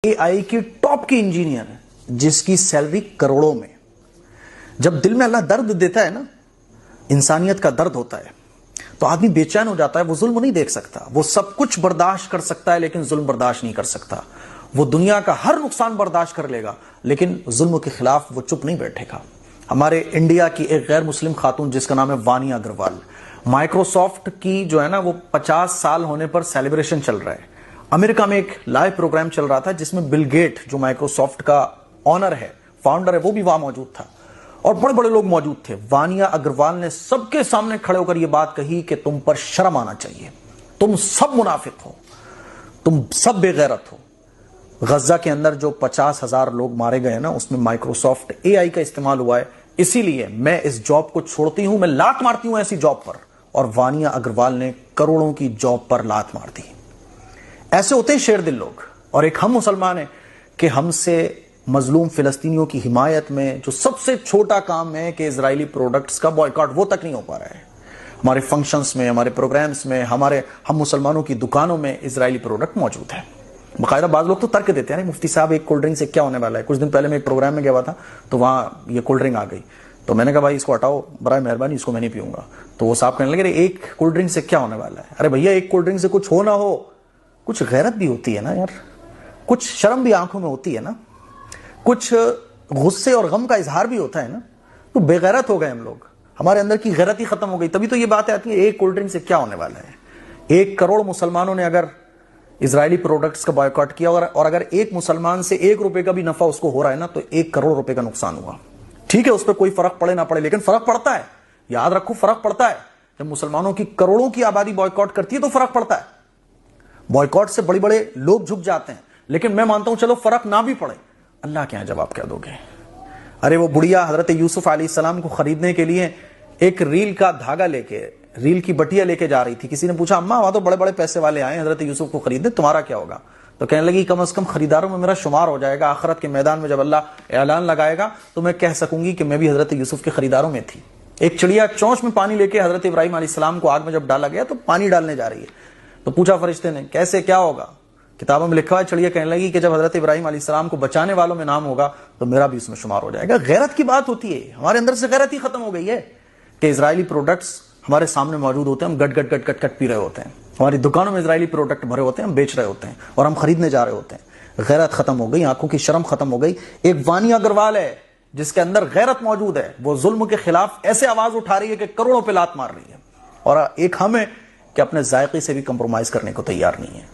اے آئی کی ٹاپ کی انجینئر ہے جس کی سیلری کروڑوں میں. جب دل میں اللہ درد دیتا ہے نا، انسانیت کا درد ہوتا ہے، تو آدمی بے چین ہو جاتا ہے. وہ ظلم نہیں دیکھ سکتا، وہ سب کچھ برداشت کر سکتا ہے لیکن ظلم برداشت نہیں کر سکتا. وہ دنیا کا ہر نقصان برداشت کر لے گا لیکن ظلم کے خلاف وہ چپ نہیں بیٹھے گا. ہمارے انڈیا کی ایک غیر مسلم خاتون جس کا نام ہے وانیا اگروال، مائکروسافٹ کی جو ہے نا وہ 50 سال ہونے پر سیلیبریشن چل رہا ہے. امریکہ میں ایک لائیو پروگرام چل رہا تھا جس میں بل گیٹ جو مائکروسافٹ کا آنر ہے، فاؤنڈر ہے، وہ بھی وہاں موجود تھا اور بڑے بڑے لوگ موجود تھے. وانیا اگروال نے سب کے سامنے کھڑے ہو کر یہ بات کہی کہ تم پر شرم آنا چاہیے، تم سب منافق ہو، تم سب بے غیرت ہو. غزہ کے اندر جو 50,000 لوگ مارے گئے نا، اس میں مائکروسافٹ اے آئی کا استعمال ہوا ہے. اسی لیے میں اس جاب کو چھوڑتی ہوں، میں لات مارتی ہوں ایسی جاب پر. اور وانیا اگروال نے کروڑوں کی جاب پر لات مار دی. ایسے ہوتے ہیں شیر دل لوگ. اور ایک ہم مسلمان ہیں کہ ہم سے مظلوم فلسطینیوں کی حمایت میں جو سب سے چھوٹا کام ہے کہ اسرائیلی پروڈکٹس کا بائیکاٹ، وہ تک نہیں ہو پا رہا ہے. ہمارے فنکشنز میں، ہمارے پروگرامز میں، ہم مسلمانوں کی دکانوں میں اسرائیلی پروڈکٹ موجود ہے. باقاعدہ بعض لوگ تو ترک دیتے ہیں، مفتی صاحب ایک کولڈ ڈرنک سے کیا ہونے والا ہے. کچھ دن پہلے میں ایک پروگرام میں گیا ہوا تھا تو وہاں یہ کولڈ ڈرنک آ گئی تو میں نے کہا بھائی اس کو ہٹاؤ برائے مہربانی، اس کو میں نہیں پیوں گا. تو وہ صاحب کہنے لگے ایک کولڈ ڈرنک سے کیا ہونے والا ہے. ارے بھیا ایک کولڈ ڈرنک سے کچھ ہو نہ ہو، کچھ غیرت بھی ہوتی ہے نا یار، کچھ شرم بھی آنکھوں میں ہوتی ہے نا، کچھ غصے اور غم کا اظہار بھی ہوتا ہے نا. تو بے غیرت ہو گئے ہم لوگ، ہمارے اندر کی غیرت ہی ختم ہو گئی. تبھی تو یہ بات آتی ہے ایک کولڈ ڈرنک سے کیا ہونے والا ہے. 1 کروڑ مسلمانوں نے اگر اسرائیلی پروڈکٹس کا بائیکاٹ کیا اور اگر ایک مسلمان سے 1 روپے کا بھی نفع اس کو ہو رہا ہے نا تو 1 کروڑ روپے کا نقصان ہوا. ٹھیک ہے اس پہ کوئی فرق پڑے نہ پڑے لیکن فرق پڑتا ہے. یاد رکھو فرق پڑتا ہے. جب مسلمانوں کی کروڑوں کی آبادی بائیکاٹ کرتی ہے تو فرق پڑتا ہے. بائیکاٹ سے بڑے بڑے لوگ جھک جاتے ہیں لیکن میں مانتا ہوں چلو فرق نہ بھی پڑے، اللہ کے یہاں جواب کیا دو گے. ارے وہ بڑھیا حضرت یوسف علیہ السلام کو خریدنے کے لیے ایک ریل کا دھاگا لے کے، ریل کی بٹیا لے کے جا رہی تھی. کسی نے پوچھا اماں وہاں تو بڑے بڑے پیسے والے آئے حضرت یوسف کو خریدنے، تمہارا کیا ہوگا؟ تو کہنے لگی کم از کم خریداروں میں میرا شمار ہو جائے گا. آخرت کے میدان میں جب اللہ اعلان لگائے گا تو میں کہہ سکوں گی کہ میں بھی حضرت یوسف کے خریداروں میں تھی. ایک چڑیا چونچ میں پانی لے کے حضرت ابراہیم علیہ السلام کو آگ میں جب ڈالا گیا تو پانی ڈالنے جا رہی ہے. تو پوچھا فرشتے نے کیسے کیا ہوگا؟ کتابوں میں لکھا ہے چڑیا کہنے لگی کہ جب حضرت ابراہیم علیہ السلام کو بچانے والوں میں نام ہوگا تو میرا بھی اس میں شمار ہو جائے گا. غیرت کی بات ہوتی ہے. ہمارے اندر سے غیرت ہی ختم ہو گئی ہے کہ اسرائیلی پروڈکٹس ہمارے سامنے موجود ہوتے ہیں، ہم گٹ گٹ گٹ گٹ گٹ پی رہے ہوتے ہیں. ہماری دکانوں میں اسرائیلی پروڈکٹ بھرے ہوتے ہیں، ہم بیچ رہے ہوتے ہیں اور ہم خریدنے جا رہے ہوتے ہیں. غیرت ختم ہو گئی، آنکھوں کی شرم ختم ہو گئی. ایک وانیا اگروال ہے جس کے اندر غیرت موجود ہے، وہ ظلم کے خلاف ایسے آواز اٹھا رہی ہے کہ کروڑوں پہ لات مار رہی ہے. اور ایک ہم ہے کہ اپنے ذائقے سے بھی کمپرومائز کرنے کو تیار نہیں ہے.